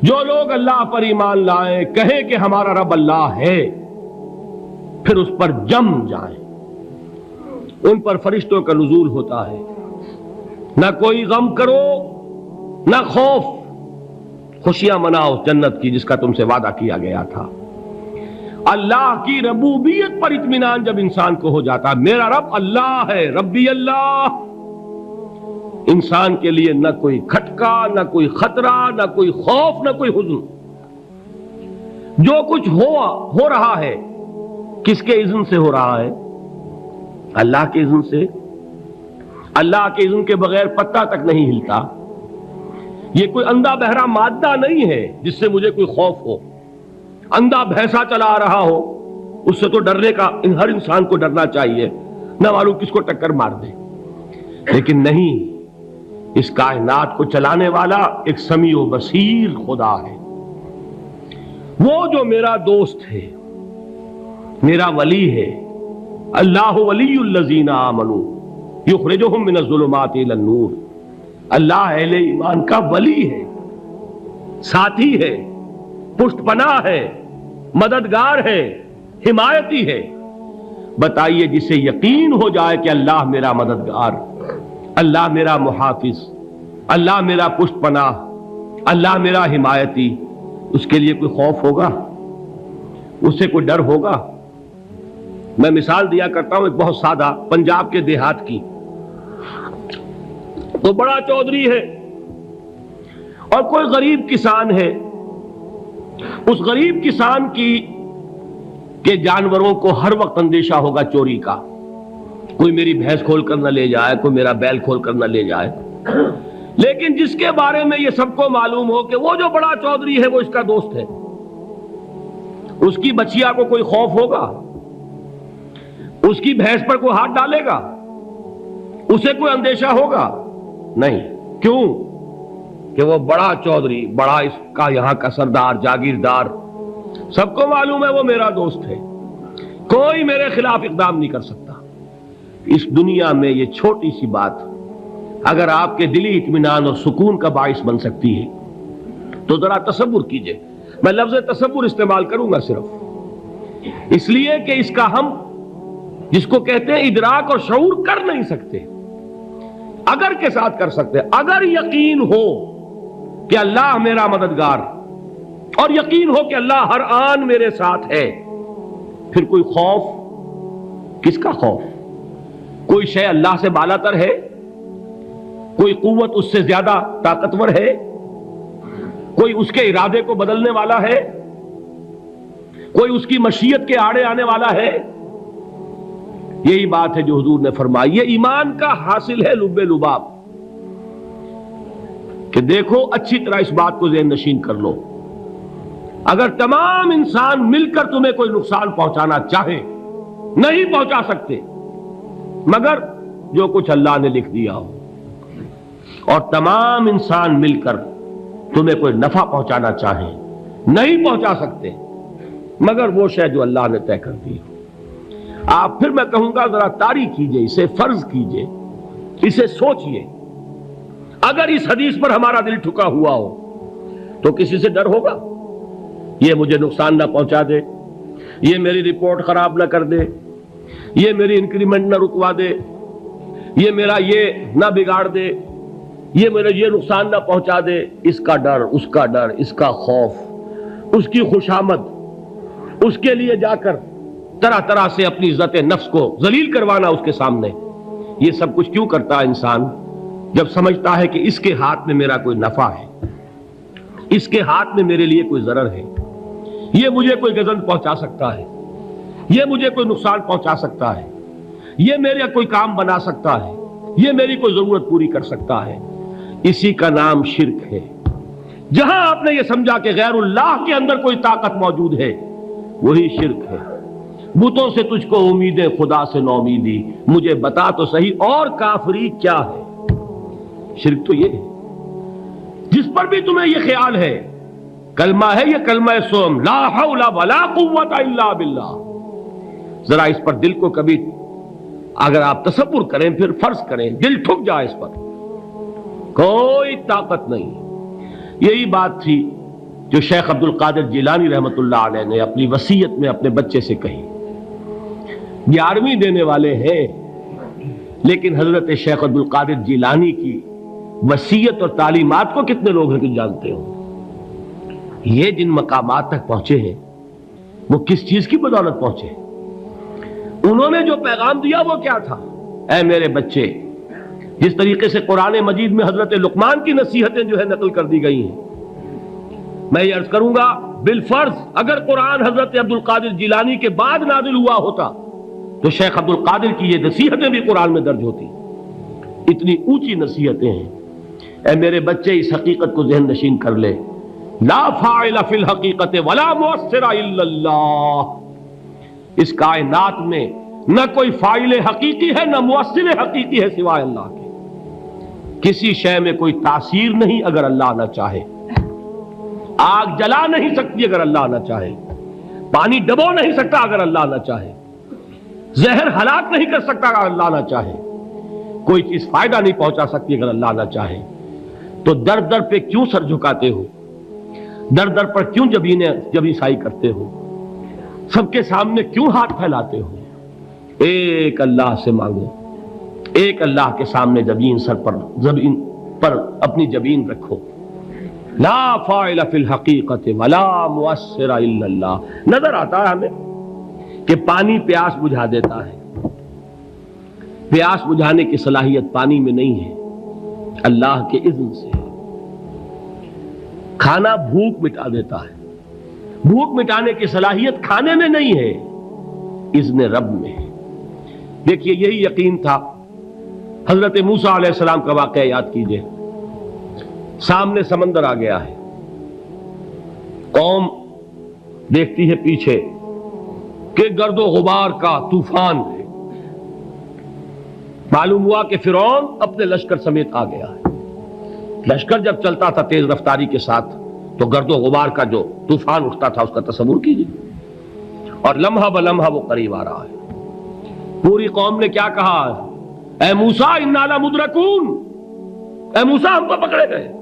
جو لوگ اللہ پر ایمان لائیں، کہیں کہ ہمارا رب اللہ ہے، پھر اس پر جم جائیں، ان پر فرشتوں کا نزول ہوتا ہے، نہ کوئی غم کرو نہ خوف، خوشیاں مناؤ جنت کی جس کا تم سے وعدہ کیا گیا تھا۔ اللہ کی ربوبیت پر اطمینان جب انسان کو ہو جاتا، میرا رب اللہ ہے، ربی اللہ، انسان کے لیے نہ کوئی کھٹکا، نہ کوئی خطرہ، نہ کوئی خوف، نہ کوئی حزن۔ جو کچھ ہو رہا ہے کس کے اذن سے ہو رہا ہے؟ اللہ کے اذن سے۔ اللہ کے اذن کے بغیر پتہ تک نہیں ہلتا۔ یہ کوئی اندھا بہرا مادہ نہیں ہے جس سے مجھے کوئی خوف ہو۔ اندھا بھینسا چلا آ رہا ہو اس سے تو ڈرنے کا ہر انسان کو ڈرنا چاہیے، نہ معلوم کس کو ٹکر مار دے، لیکن نہیں، اس کائنات کو چلانے والا ایک سمیع و بصیر خدا ہے، وہ جو میرا دوست ہے، میرا ولی ہے۔ اللہ ولی الذین آمنوا یخرجہم من الظلمات الی النور۔ اللہ اہل ایمان کا ولی ہے، ساتھی ہے، پشت پناہ ہے، مددگار ہے، حمایتی ہے۔ بتائیے جسے یقین ہو جائے کہ اللہ میرا مددگار، اللہ میرا محافظ، اللہ میرا پشت پناہ، اللہ میرا حمایتی، اس کے لیے کوئی خوف ہوگا؟ اس سے کوئی ڈر ہوگا؟ میں مثال دیا کرتا ہوں ایک بہت سادہ، پنجاب کے دیہات کی۔ تو بڑا چودھری ہے اور کوئی غریب کسان ہے۔ اس غریب کسان کے جانوروں کو ہر وقت اندیشہ ہوگا چوری کا، کوئی میری بھینس کھول کر نہ لے جائے، کوئی میرا بیل کھول کر نہ لے جائے۔ لیکن جس کے بارے میں یہ سب کو معلوم ہو کہ وہ جو بڑا چودھری ہے وہ اس کا دوست ہے، اس کی بچیا کو کوئی خوف ہوگا؟ اس کی بھینس پر کوئی ہاتھ ڈالے گا؟ اسے کوئی اندیشہ ہوگا؟ نہیں۔ کیوں؟ کہ وہ بڑا چودھری، بڑا اس کا یہاں کا سردار، جاگیردار، سب کو معلوم ہے وہ میرا دوست ہے، کوئی میرے خلاف اقدام نہیں کر سکتا۔ اس دنیا میں یہ چھوٹی سی بات اگر آپ کے دلی اطمینان اور سکون کا باعث بن سکتی ہے تو ذرا تصور کیجئے۔ میں لفظ تصور استعمال کروں گا صرف اس لیے کہ اس کا ہم جس کو کہتے ہیں ادراک اور شعور کر نہیں سکتے، اگر کے ساتھ کر سکتے۔ اگر یقین ہو کہ اللہ میرا مددگار اور یقین ہو کہ اللہ ہر آن میرے ساتھ ہے، پھر کوئی خوف، کس کا خوف؟ کوئی شے اللہ سے بالا تر ہے؟ کوئی قوت اس سے زیادہ طاقتور ہے؟ کوئی اس کے ارادے کو بدلنے والا ہے؟ کوئی اس کی مشیت کے آڑے آنے والا ہے؟ یہی بات ہے جو حضور نے فرمائی، یہ ایمان کا حاصل ہے لب لباب، کہ دیکھو اچھی طرح اس بات کو ذہن نشین کر لو، اگر تمام انسان مل کر تمہیں کوئی نقصان پہنچانا چاہے نہیں پہنچا سکتے، مگر جو کچھ اللہ نے لکھ دیا ہو، اور تمام انسان مل کر تمہیں کوئی نفع پہنچانا چاہیں نہیں پہنچا سکتے، مگر وہ شے جو اللہ نے طے کر دی ہو۔ آپ پھر میں کہوں گا ذرا طاری کیجئے، اسے فرض کیجئے، اسے سوچئے، اگر اس حدیث پر ہمارا دل ٹھکا ہوا ہو تو کسی سے ڈر ہوگا؟ یہ مجھے نقصان نہ پہنچا دے، یہ میری رپورٹ خراب نہ کر دے، یہ میری انکریمنٹ نہ رکوا دے، یہ میرا یہ نہ بگاڑ دے، یہ میرا یہ نقصان نہ پہنچا دے۔ اس کا ڈر، اس کا ڈر، اس کا خوف، اس کی خوشامد، اس کے لیے جا کر طرح طرح سے اپنی عزت نفس کو ذلیل کروانا اس کے سامنے، یہ سب کچھ کیوں کرتا ہے انسان؟ جب سمجھتا ہے کہ اس کے ہاتھ میں میرا کوئی نفع ہے، اس کے ہاتھ میں میرے لیے کوئی ضرر ہے، یہ مجھے کوئی گزن پہنچا سکتا ہے، یہ مجھے کوئی نقصان پہنچا سکتا ہے، یہ میرا کوئی کام بنا سکتا ہے، یہ میری کوئی ضرورت پوری کر سکتا ہے، اسی کا نام شرک ہے۔ جہاں آپ نے یہ سمجھا کہ غیر اللہ کے اندر کوئی طاقت موجود ہے، وہی شرک ہے۔ بتوں سے تجھ کو امید ہے، خدا سے نومیدی، مجھے بتا تو صحیح اور کافری کیا ہے؟ شرک تو یہ ہے۔ جس پر بھی تمہیں یہ خیال ہے، کلمہ ہے یہ کلمہ سوم، لا حول ولا قوت الا باللہ، ذرا اس پر دل کو کبھی اگر آپ تصور کریں، پھر فرض کریں، دل ٹھک جائے اس پر، کوئی طاقت نہیں۔ یہی بات تھی جو شیخ عبد القادر جیلانی رحمۃ اللہ علیہ نے اپنی وصیت میں اپنے بچے سے کہی. 11ویں دینے والے ہیں، لیکن حضرت شیخ عبد القادر جیلانی کی وصیت اور تعلیمات کو کتنے لوگ ہیں کہ جانتے ہو؟ یہ جن مقامات تک پہنچے ہیں وہ کس چیز کی بدولت پہنچے؟ انہوں نے جو پیغام دیا وہ کیا تھا؟ اے میرے بچے، جس طریقے سے قرآن مجید میں حضرت لقمان کی نصیحتیں جو ہے نقل کر دی گئی ہیں، میں یہ عرض کروں گا بالفرض اگر قرآن حضرت عبد القادر جیلانی کے بعد نازل ہوا ہوتا تو شیخ عبد القادر کی یہ نصیحتیں بھی قرآن میں درج ہوتی. اتنی اونچی نصیحتیں ہیں. اے میرے بچے، اس حقیقت کو ذہن نشین کر لے، لا فاعل فی الحقیقت ولا مؤثر الا اللہ. اس کائنات میں نہ کوئی فاعل حقیقی ہے نہ مؤثر حقیقی ہے سوائے اللہ کے. کسی شے میں کوئی تاثیر نہیں اگر اللہ نہ چاہے. آگ جلا نہیں سکتی اگر اللہ نہ چاہے. پانی ڈبو نہیں سکتا اگر اللہ نہ چاہے. زہر ہلاک نہیں کر سکتا اگر اللہ نہ چاہے. کوئی چیز فائدہ نہیں پہنچا سکتی اگر اللہ نہ چاہے. تو در در پہ کیوں سر جھکاتے ہو؟ در در پر کیوں جبیں سائی کرتے ہو؟ سب کے سامنے کیوں ہاتھ پھیلاتے ہو؟ ایک اللہ سے مانگو، ایک اللہ کے سامنے زبین پر اپنی جبین رکھو. لا فاعل فی الحقیقت ولا مؤثر الا اللہ. نظر آتا ہے ہمیں کہ پانی پیاس بجھا دیتا ہے. پیاس بجھانے کی صلاحیت پانی میں نہیں ہے، اللہ کے اذن سے. کھانا بھوک مٹا دیتا ہے، بھوک مٹانے کی صلاحیت کھانے میں نہیں ہے، اذن رب میں ہے. دیکھیے یہی یقین تھا. حضرت موسیٰ علیہ السلام کا واقعہ یاد کیجئے. سامنے سمندر آ گیا ہے، قوم دیکھتی ہے پیچھے کہ گرد و غبار کا طوفان ہے. معلوم ہوا کہ فرعون اپنے لشکر سمیت آ گیا ہے. لشکر جب چلتا تھا تیز رفتاری کے ساتھ تو گرد و غبار کا جو طوفان اٹھتا تھا اس کا تصور کیجیے. اور لمحہ بلمحہ وہ قریب آ رہا ہے. پوری قوم نے کیا کہا؟ اے موسیٰ انا لمدرکون، اے موسیٰ ہم کو پکڑے گئے.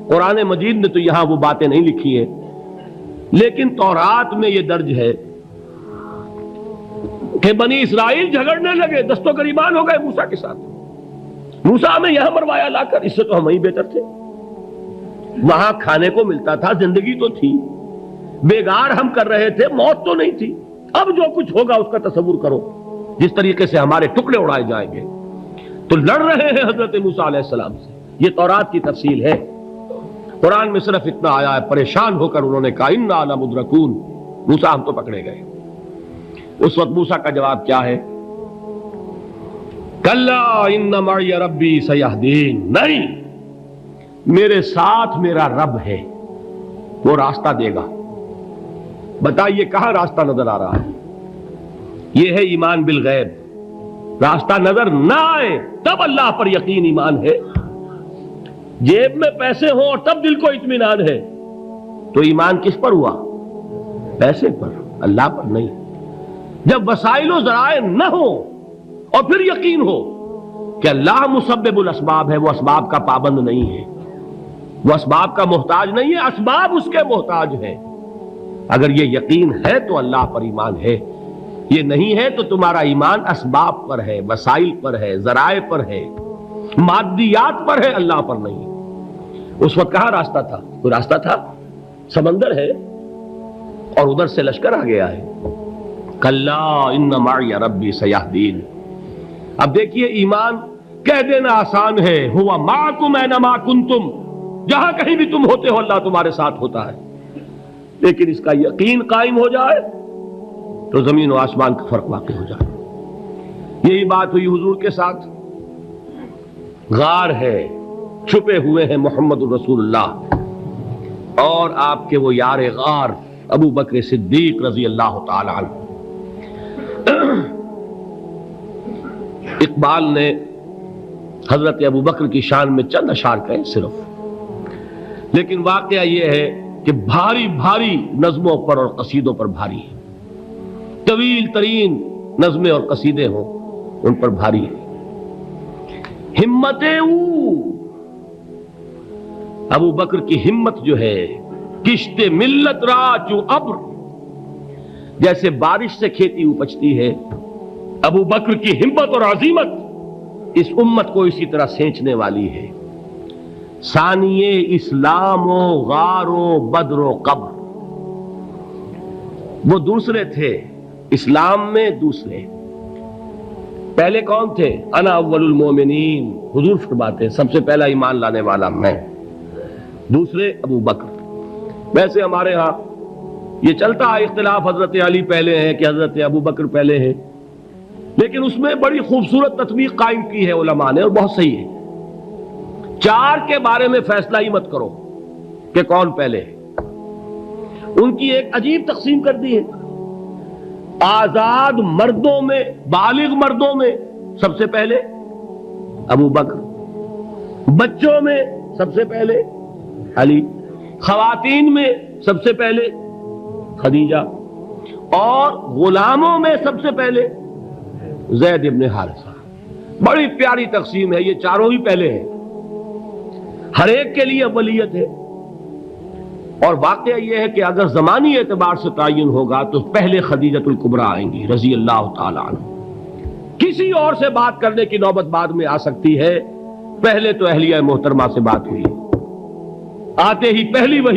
قرآن مجید نے تو یہاں وہ باتیں نہیں لکھی ہیں، لیکن تورات میں یہ درج ہے کہ بنی اسرائیل جھگڑنے لگے، دست و گریبان ہو گئے موسیٰ کے ساتھ. موسیٰ ہمیں یہاں مروایا لا کر، اس سے تو ہم ہی بہتر تھے. وہاں کھانے کو ملتا تھا، زندگی تو تھی، بیگار ہم کر رہے تھے، موت تو نہیں تھی. اب جو کچھ ہوگا اس کا تصور کرو، جس طریقے سے ہمارے ٹکڑے اڑائے جائیں گے. تو لڑ رہے ہیں حضرت موسیٰ علیہ السلام سے. یہ تورات کی تفصیل ہے. قرآن میں صرف اتنا آیا ہے، پریشان ہو کر انہوں نے کہا انا لمدرکون، موسیٰ ہم تو پکڑے گئے. اس وقت موسیٰ کا جواب کیا ہے؟ کلا ان معی ربی سیہدین. نہیں، میرے ساتھ میرا رب ہے، وہ راستہ دے گا. بتائیے کہاں راستہ نظر آ رہا ہے؟ یہ ہے ایمان بالغیب. راستہ نظر نہ آئے تب اللہ پر یقین ایمان ہے. جیب میں پیسے ہوں اور تب دل کو اطمینان ہے تو ایمان کس پر ہوا؟ پیسے پر، اللہ پر نہیں. جب وسائل و ذرائع نہ ہو اور پھر یقین ہو کہ اللہ مسبب الاسباب ہے، وہ اسباب کا پابند نہیں ہے، وہ اسباب کا محتاج نہیں ہے، اسباب اس کے محتاج ہے. اگر یہ یقین ہے تو اللہ پر ایمان ہے. یہ نہیں ہے تو تمہارا ایمان اسباب پر ہے، وسائل پر ہے، ذرائع پر ہے، مادیات پر ہے، اللہ پر نہیں. اس وقت کہاں راستہ تھا؟ کوئی راستہ تھا؟ سمندر ہے اور ادھر سے لشکر آ گیا ہے. کلا ان معی ربی سیہدین. اب دیکھیے ایمان کہہ دینا آسان ہے، ہوا معکم اینما کنتم، جہاں کہیں بھی تم ہوتے ہو اللہ تمہارے ساتھ ہوتا ہے. لیکن اس کا یقین قائم ہو جائے تو زمین و آسمان کا فرق واقع ہو جائے. یہی بات ہوئی حضور کے ساتھ. غار ہے، چھپے ہوئے ہیں محمد الرسول اللہ اور آپ کے وہ یار غار ابو بکر صدیق رضی اللہ تعالی عنہ. اقبال نے حضرت ابو بکر کی شان میں چند اشعار کہے صرف، لیکن واقعہ یہ ہے کہ بھاری بھاری نظموں پر اور قصیدوں پر بھاری ہے. طویل ترین نظمیں اور قصیدے ہوں ان پر بھاری ہے. ہمت ابو بکر کی ہمت جو ہے کشت ملت را چو ابر، جیسے بارش سے کھیتی اپجتی ہے، ابو بکر کی ہمت اور عزیمت اس امت کو اسی طرح سینچنے والی ہے۔ ثانیے اسلام و غار و بدر و قبر، وہ دوسرے تھے اسلام میں، دوسرے پہلے کون تھے؟ انا اول المومنین، حضور فرماتے ہیں سب سے پہلا ایمان لانے والا میں، دوسرے ابو بکر۔ ویسے ہمارے ہاں یہ چلتا ہے اختلاف، حضرت علی پہلے ہیں کہ حضرت ابو بکر پہلے ہیں، لیکن اس میں بڑی خوبصورت تطبیق قائم کی ہے علماء نے، اور بہت صحیح ہے۔ چار کے بارے میں فیصلہ ہی مت کرو کہ کون پہلے ہے، ان کی ایک عجیب تقسیم کر دی ہے۔ آزاد مردوں میں، بالغ مردوں میں سب سے پہلے ابو بکر، بچوں میں سب سے پہلے علی، خواتین میں سب سے پہلے خدیجہ، اور غلاموں میں سب سے پہلے زید ابن حارثہ۔ بڑی پیاری تقسیم ہے، یہ چاروں ہی پہلے ہیں، ہر ایک کے لیے اولیت ہے۔ اور واقعہ یہ ہے کہ اگر زمانی اعتبار سے تعین ہوگا تو پہلے خدیجۃ الکبریٰ آئیں گی رضی اللہ تعالی عنہ، کسی اور سے بات کرنے کی نوبت بعد میں آ سکتی ہے، پہلے تو اہلیہ محترمہ سے بات ہوئی، آتے ہی پہلی وہی